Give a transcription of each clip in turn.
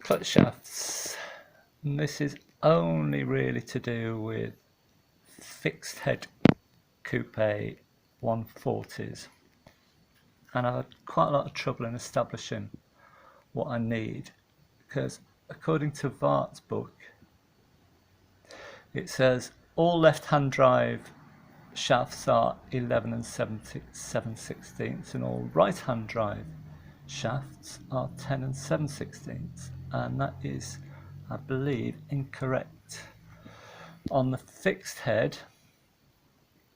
clutch shafts, and this is only really to do with fixed head coupe 140s, and I've had quite a lot of trouble in establishing what I need, because according to Vart's book it says all left-hand drive shafts are 11 and 7/16, and all right-hand drive shafts are 10 and 7/16, and that is, I believe, incorrect. On the fixed head,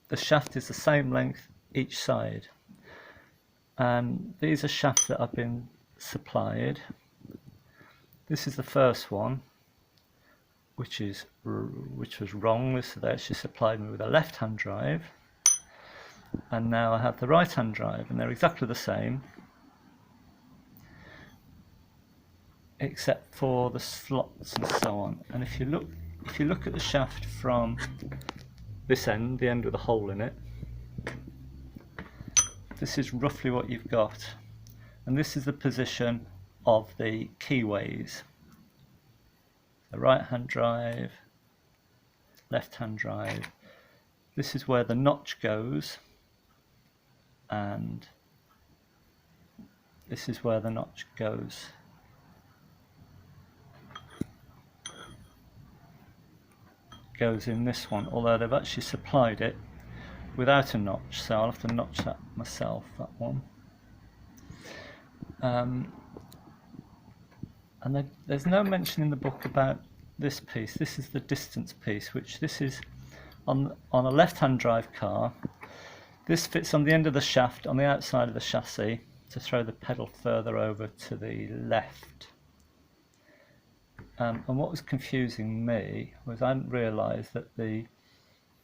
the shaft is the same length each side, and these are shafts that I've been supplied. This is the first one, which was wrong. So they actually supplied me with a left-hand drive, and now I have the right-hand drive, and they're exactly the same, except for the slots and so on. And if you look at the shaft from this end, the end with a hole in it, this is roughly what you've got, and this is the position of the keyways. The right-hand drive, left-hand drive. This is where the notch goes, and this is where the notch goes. Goes in this one, although they've actually supplied it without a notch, so I'll have to notch that myself, that one. And there's no mention in the book about this piece. This is the distance piece, which this is on a left-hand drive car. This fits on the end of the shaft on the outside of the chassis to throw the pedal further over to the left. And what was confusing me was I didn't realise that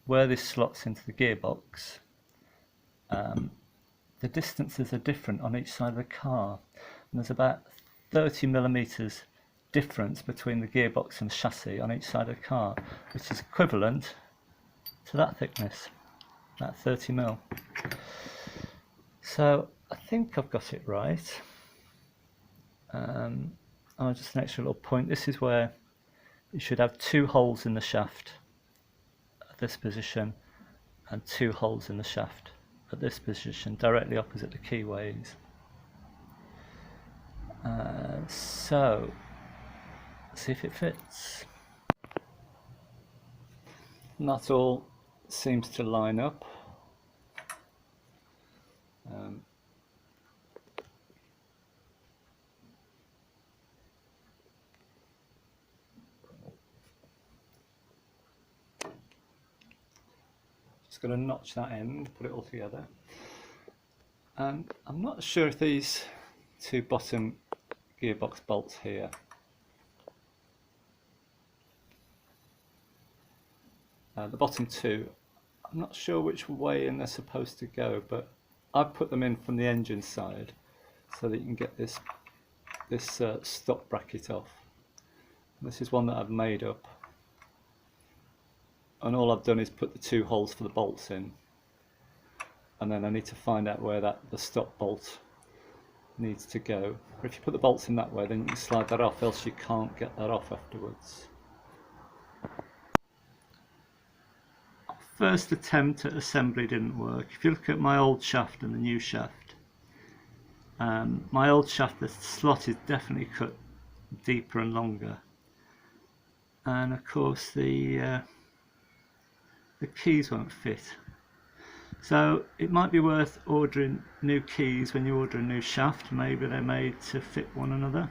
where this slots into the gearbox, the distances are different on each side of the car, and there's about 30mm difference between the gearbox and the chassis on each side of the car, which is equivalent to that thickness, that 30mm. So I think I've got it right. Just an extra little point. This is where you should have 2 holes in the shaft at this position and 2 holes in the shaft at this position, directly opposite the keyways. So see if it fits. Not all seems to line up. Just going to notch that end, put it all together. And I'm not sure if these 2 bottom gearbox bolts here the bottom 2, I'm not sure which way in they're supposed to go, but I've put them in from the engine side so that you can get this stop bracket off. This is one that I've made up, and all I've done is put the 2 holes for the bolts in, and then I need to find out where the stop bolt needs to go. Or if you put the bolts in that way, then you can slide that off, else you can't get that off afterwards. First attempt at assembly didn't work. If you look at my old shaft and the new shaft, my old shaft, the slot is definitely cut deeper and longer, and of course the keys won't fit. So it might be worth ordering new keys when you order a new shaft. Maybe they're made to fit one another.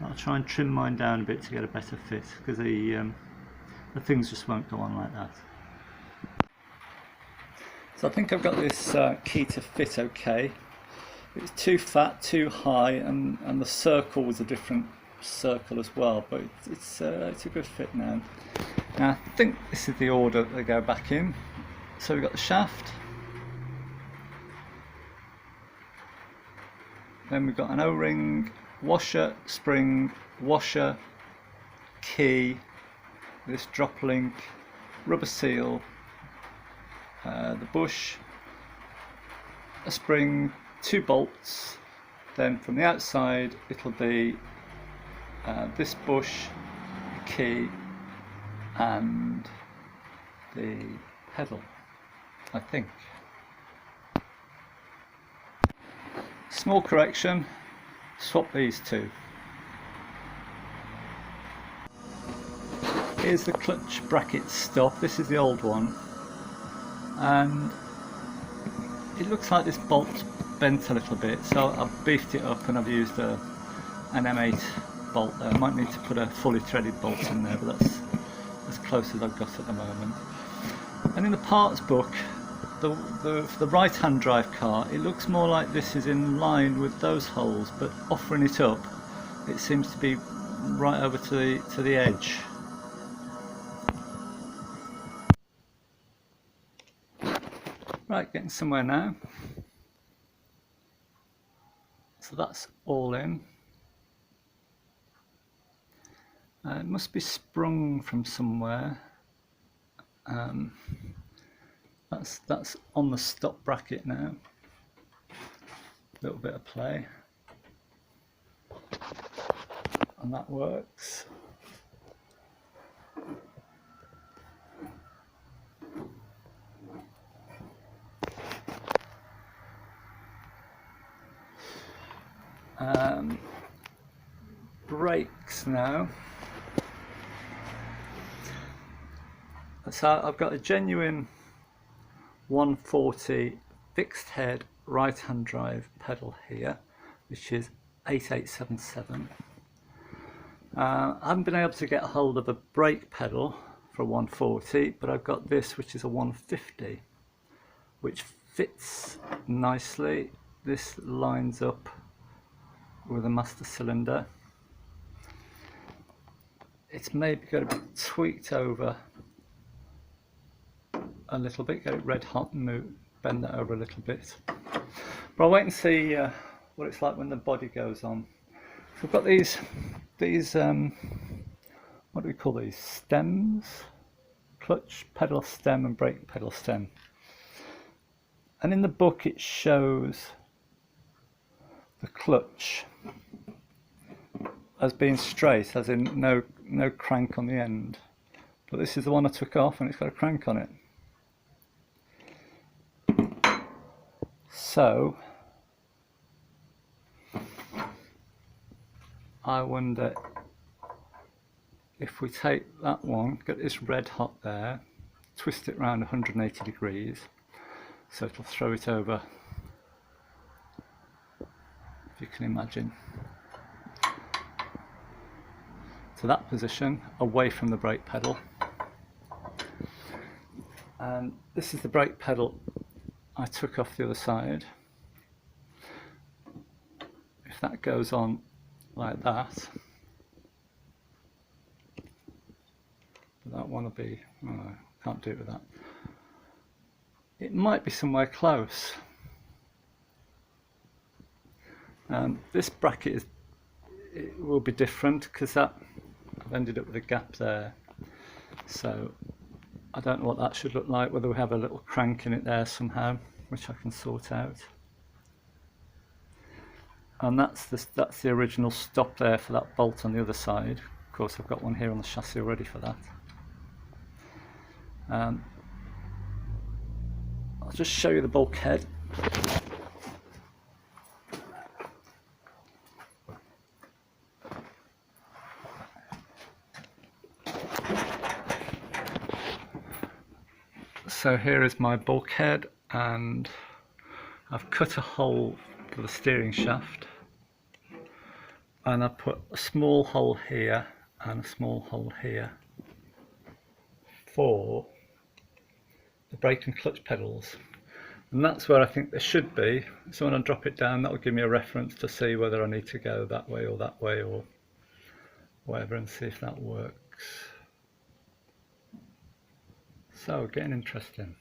I'll try and trim mine down a bit to get a better fit, because the things just won't go on like that. So I think I've got this key to fit okay. It's too fat, too high, and the circle was a different circle as well, but it's a good fit now. Now I think this is the order that they go back in. So we've got the shaft, then we've got an O-ring, washer, spring, washer, key, this drop link, rubber seal, the bush, a spring, 2 bolts. Then from the outside it'll be this bush, the key and the pedal, I think. Small correction, swap these two. Here's the clutch bracket stop. This is the old one, and it looks like this bolt's bent a little bit, so I've beefed it up and I've used an M8 bolt there. I might need to put a fully threaded bolt in there, but that's as close as I've got at the moment. And in the parts book, for the right hand drive car, it looks more like this is in line with those holes, but offering it up, it seems to be right over to the edge. Right, getting somewhere now. So that's all in. It must be sprung from somewhere. That's on the stop bracket now. A little bit of play, and that works. Brakes now. So I've got a genuine 140 fixed head right hand drive pedal here, which is 8877. I haven't been able to get a hold of a brake pedal for a 140, but I've got this, which is a 150, which fits nicely. This lines up with a master cylinder. It's maybe got to be tweaked over a little bit, get it red hot and bend that over a little bit. But I'll wait and see what it's like when the body goes on. So I've got these what do we call these? Stems? Clutch pedal stem and brake pedal stem. And in the book it shows the clutch as being straight, as in no crank on the end. But this is the one I took off and it's got a crank on it. So I wonder if we take that one, get this red hot there, twist it around 180 degrees, so it'll throw it over, if you can imagine, to that position, away from the brake pedal. And this is the brake pedal I took off the other side. If that goes on like that, that one will be, oh, I can't do it with that. It might be somewhere close. This bracket it will be different because I've ended up with a gap there. So I don't know what that should look like, whether we have a little crank in it there somehow, which I can sort out. And that's the original stop there for that bolt on the other side. Of course, I've got one here on the chassis already for that. I'll just show you the bulkhead. So here is my bulkhead, and I've cut a hole for the steering shaft, and I've put a small hole here and a small hole here for the brake and clutch pedals, and that's where I think they should be. So when I drop it down, that will give me a reference to see whether I need to go that way or whatever, and see if that works. So getting interesting.